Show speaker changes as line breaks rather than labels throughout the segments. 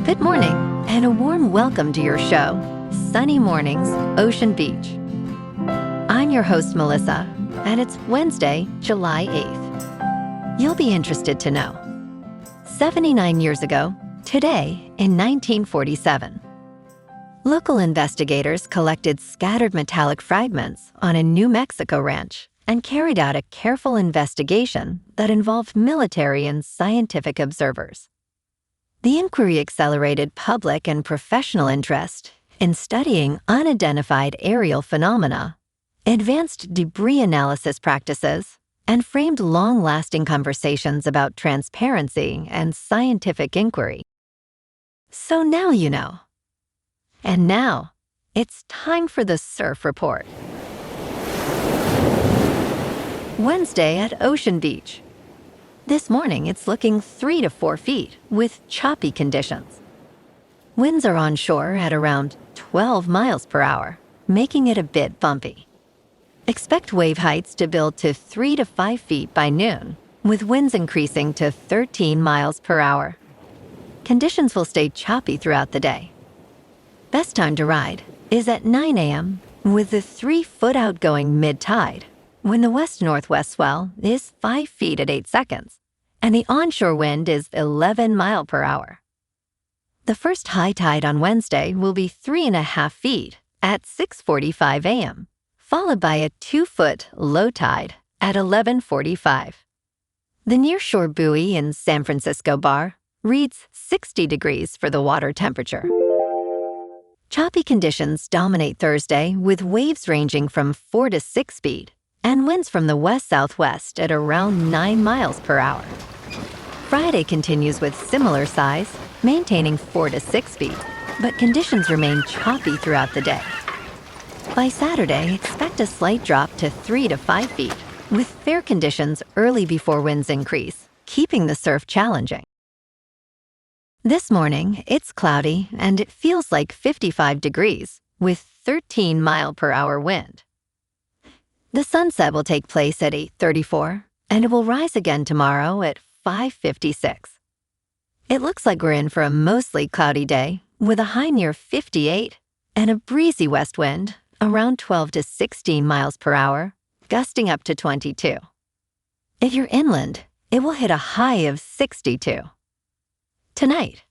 Good morning, and a warm welcome to your show, Sunny Mornings, Ocean Beach. I'm your host, Melissa, and it's Wednesday, July 8th. You'll be interested to know. 79 years ago, today in 1947, local investigators collected scattered metallic fragments on a New Mexico ranch and carried out a careful investigation that involved military and scientific observers. The inquiry accelerated public and professional interest in studying unidentified aerial phenomena, advanced debris analysis practices, and framed long-lasting conversations about transparency and scientific inquiry. So now you know. And now, it's time for the Surf Report. Wednesday at Ocean Beach. This morning, it's looking 3 to 4 feet with choppy conditions. Winds are onshore at around 12 miles per hour, making it a bit bumpy. Expect wave heights to build to 3 to 5 feet by noon, with winds increasing to 13 miles per hour. Conditions will stay choppy throughout the day. Best time to ride is at 9 a.m. with the 3-foot outgoing mid-tide, when the west-northwest swell is 5 feet at 8 seconds, and the onshore wind is 11 miles per hour. The first high tide on Wednesday will be 3.5 feet at 6:45 a.m., followed by a 2-foot low tide at 11:45. The nearshore buoy in San Francisco Bar reads 60 degrees for the water temperature. Choppy conditions dominate Thursday with waves ranging from 4 to 6 feet and winds from the west-southwest at around 9 miles per hour. Friday continues with similar size, maintaining 4 to 6 feet, but conditions remain choppy throughout the day. By Saturday, expect a slight drop to 3 to 5 feet, with fair conditions early before winds increase, keeping the surf challenging. This morning, it's cloudy and it feels like 55 degrees, with 13 mile per hour wind. The sunset will take place at 8:34, and it will rise again tomorrow at 5:56. It looks like we're in for a mostly cloudy day, with a high near 58 and a breezy west wind around 12 to 16 miles per hour, gusting up to 22. If you're inland, it will hit a high of 62. Tonight,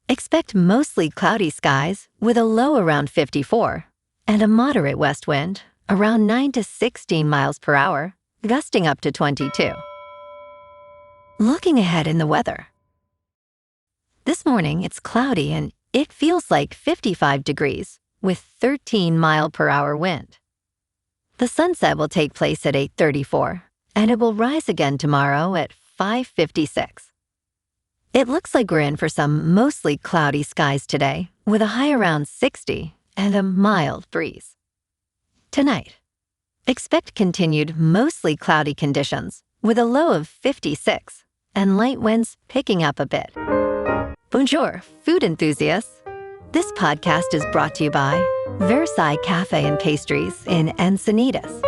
expect mostly cloudy skies with a low around 54 and a moderate west wind around 9 to 16 miles per hour, gusting up to 22. Looking ahead in the weather. This morning, it's cloudy and it feels like 55 degrees with 13 mile per hour wind. The sunset will take place at 8:34, and it will rise again tomorrow at 5:56. It looks like we're in for some mostly cloudy skies today, with a high around 60 and a mild breeze. Tonight, expect continued mostly cloudy conditions, with a low of 56 and light winds picking up a bit. Bonjour, food enthusiasts. This podcast is brought to you by Versailles Cafe and Pastries in Encinitas.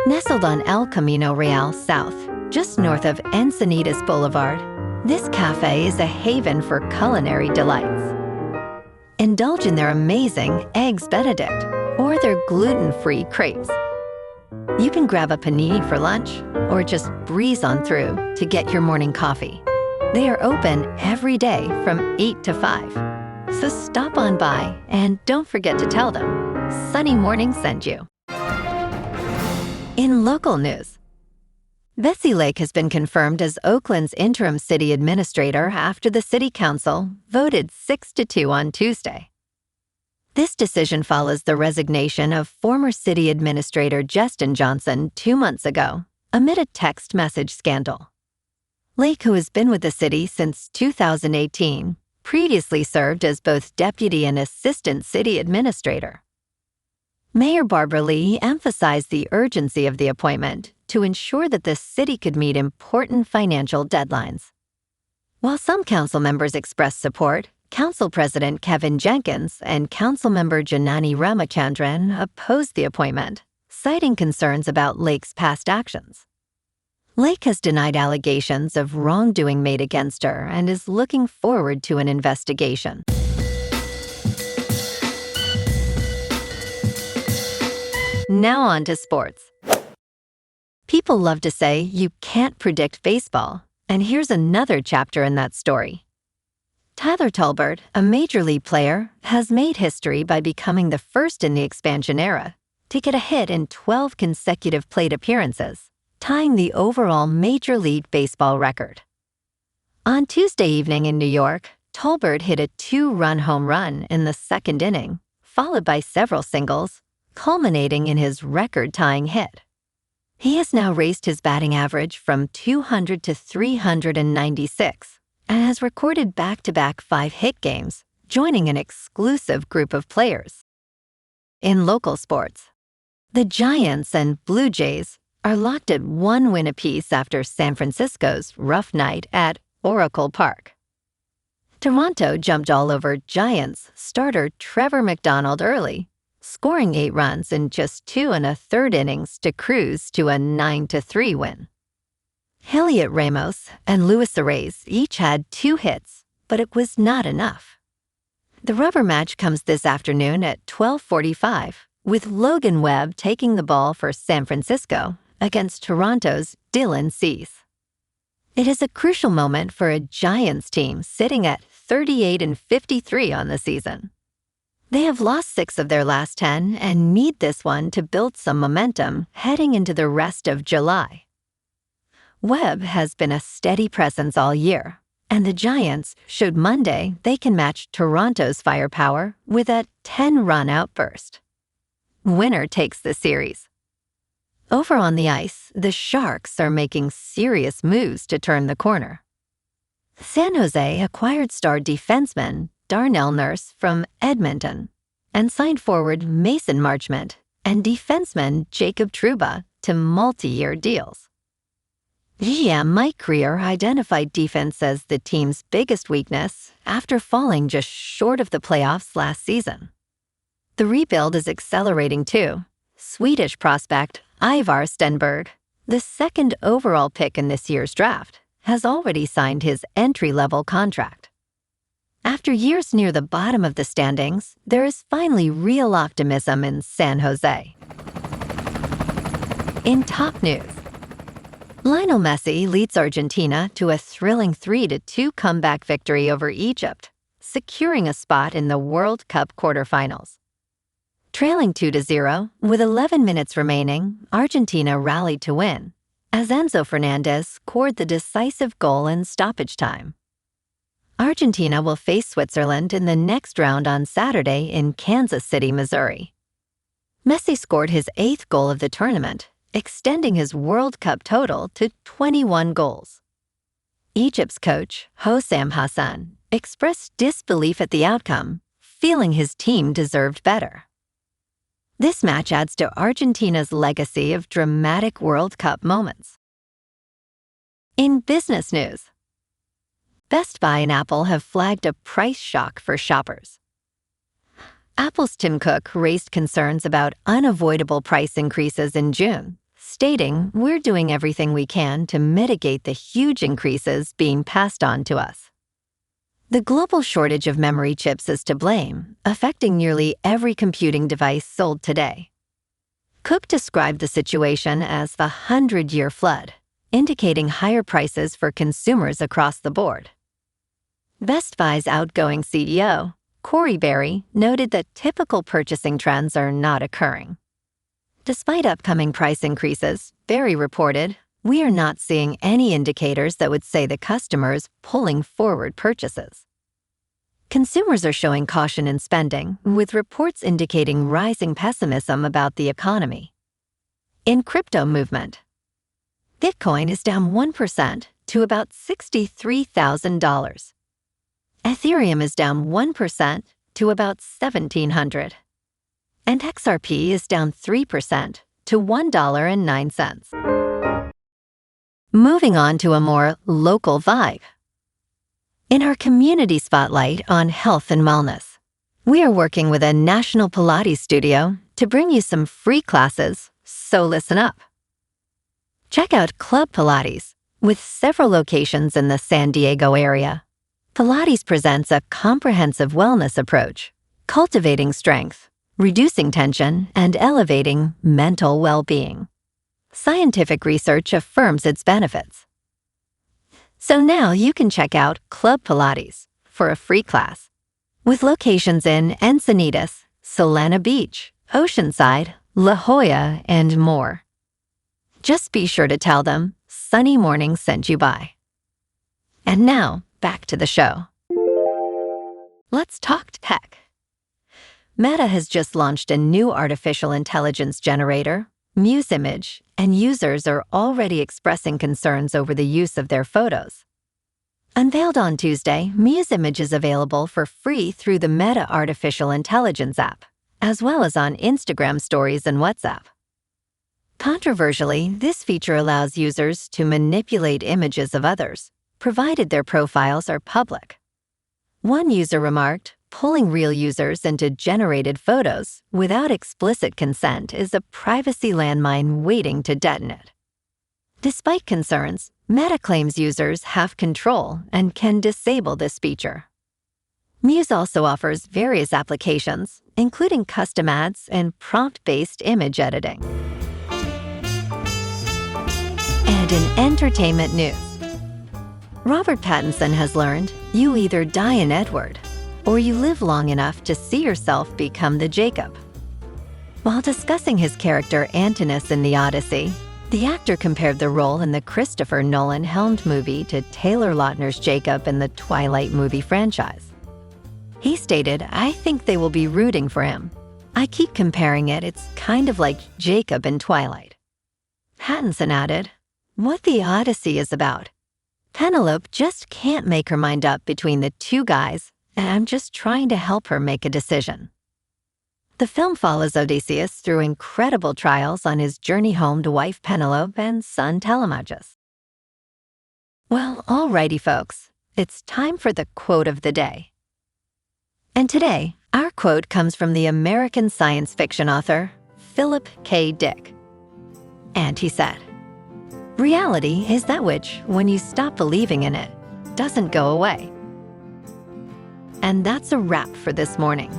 Nestled on El Camino Real South, just north of Encinitas Boulevard, this cafe is a haven for culinary delights. Indulge in their amazing Eggs Benedict or their gluten-free crepes. You can grab a panini for lunch or just breeze on through to get your morning coffee. They are open every day from 8 to 5. So stop on by and don't forget to tell them Sunny Morning sent you. In local news, Bessie Lake has been confirmed as Oakland's interim city administrator after the city council voted 6-2 on Tuesday. This decision follows the resignation of former city administrator Justin Johnson 2 months ago amid a text message scandal. Lake, who has been with the city since 2018, previously served as both deputy and assistant city administrator. Mayor Barbara Lee emphasized the urgency of the appointment to ensure that the city could meet important financial deadlines. While some council members expressed support, Council President Kevin Jenkins and Councilmember Janani Ramachandran opposed the appointment, citing concerns about Lake's past actions. Lake has denied allegations of wrongdoing made against her and is looking forward to an investigation. Now on to sports. People love to say you can't predict baseball, and here's another chapter in that story. Tyler Tolbert, a major league player, has made history by becoming the first in the expansion era to get a hit in 12 consecutive plate appearances, tying the overall Major League Baseball record. On Tuesday evening in New York, Tolbert hit a 2-run home run in the second inning, followed by several singles, culminating in his record-tying hit. He has now raised his batting average from 200 to 396 and has recorded back-to-back 5-hit games, joining an exclusive group of players. In local sports, the Giants and Blue Jays are locked at 1 win apiece after San Francisco's rough night at Oracle Park. Toronto jumped all over Giants starter Trevor McDonald early, scoring 8 runs in just 2 1/3 innings to cruise to a 9-3 win. Heliot Ramos and Luis Arraez each had 2 hits, but it was not enough. The rubber match comes this afternoon at 12:45, with Logan Webb taking the ball for San Francisco against Toronto's Dylan Cease. It is a crucial moment for a Giants team sitting at 38-53 on the season. They have lost 6 of their last 10 and need this one to build some momentum heading into the rest of July. Webb has been a steady presence all year, and the Giants showed Monday they can match Toronto's firepower with a 10-run outburst. Winner takes the series. Over on the ice, the Sharks are making serious moves to turn the corner. San Jose acquired star defenseman Darnell Nurse from Edmonton and signed forward Mason Marchment and defenseman Jacob Trouba to multi-year deals. GM Mike McDaniel identified defense as the team's biggest weakness after falling just short of the playoffs last season. The rebuild is accelerating too. Swedish prospect Ivar Stenberg, the 2nd overall pick in this year's draft, has already signed his entry-level contract. After years near the bottom of the standings, there is finally real optimism in San Jose. In top news, Lionel Messi leads Argentina to a thrilling 3-2 comeback victory over Egypt, securing a spot in the World Cup quarterfinals. Trailing 2-0, with 11 minutes remaining, Argentina rallied to win, as Enzo Fernandez scored the decisive goal in stoppage time. Argentina will face Switzerland in the next round on Saturday in Kansas City, Missouri. Messi scored his 8th goal of the tournament, extending his World Cup total to 21 goals. Egypt's coach, Hossam Hassan, expressed disbelief at the outcome, feeling his team deserved better. This match adds to Argentina's legacy of dramatic World Cup moments. In business news, Best Buy and Apple have flagged a price shock for shoppers. Apple's Tim Cook raised concerns about unavoidable price increases in June, stating, "We're doing everything we can to mitigate the huge increases being passed on to us." The global shortage of memory chips is to blame, affecting nearly every computing device sold today. Cook described the situation as the 100-year flood, indicating higher prices for consumers across the board. Best Buy's outgoing CEO, Corey Berry, noted that typical purchasing trends are not occurring. Despite upcoming price increases, Berry reported, "We are not seeing any indicators that would say the customer is pulling forward purchases." Consumers are showing caution in spending, with reports indicating rising pessimism about the economy. In crypto movement, Bitcoin is down 1% to about $63,000. Ethereum is down 1% to about $1,700. And XRP is down 3% to $1.09. Moving on to a more local vibe. In our community spotlight on health and wellness, we are working with a national Pilates studio to bring you some free classes, so listen up. Check out Club Pilates, with several locations in the San Diego area. Pilates presents a comprehensive wellness approach, cultivating strength, reducing tension, and elevating mental well-being. Scientific research affirms its benefits. So now you can check out Club Pilates for a free class, with locations in Encinitas, Solana Beach, Oceanside, La Jolla, and more. Just be sure to tell them Sunny Morning sent you by. And now, back to the show. Let's talk tech. Meta has just launched a new artificial intelligence generator, Muse Image, and users are already expressing concerns over the use of their photos. Unveiled on Tuesday, Muse Image is available for free through the Meta Artificial Intelligence app, as well as on Instagram Stories and WhatsApp. Controversially, this feature allows users to manipulate images of others, provided their profiles are public. One user remarked, "Pulling real users into generated photos without explicit consent is a privacy landmine waiting to detonate." Despite concerns, Meta claims users have control and can disable this feature. Muse also offers various applications, including custom ads and prompt-based image editing. And in entertainment news, Robert Pattinson has learned you either die an Edward or you live long enough to see yourself become the Jacob. While discussing his character Antinous in The Odyssey, the actor compared the role in the Christopher Nolan-helmed movie to Taylor Lautner's Jacob in the Twilight movie franchise. He stated, "I think they will be rooting for him. I keep comparing it, it's kind of like Jacob in Twilight." Pattinson added, "What The Odyssey is about. Penelope just can't make her mind up between the two guys, and I'm just trying to help her make a decision." The film follows Odysseus through incredible trials on his journey home to wife Penelope and son Telemachus. Well, alrighty folks, it's time for the quote of the day. And today, our quote comes from the American science fiction author, Philip K. Dick. And he said, "Reality is that which, when you stop believing in it, doesn't go away." And that's a wrap for this morning.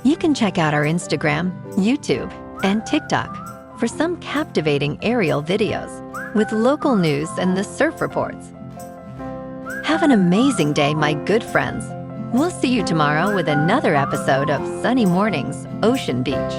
You can check out our Instagram, YouTube, and TikTok for some captivating aerial videos with local news and the surf reports. Have an amazing day, my good friends. We'll see you tomorrow with another episode of Sunny Mornings, Ocean Beach.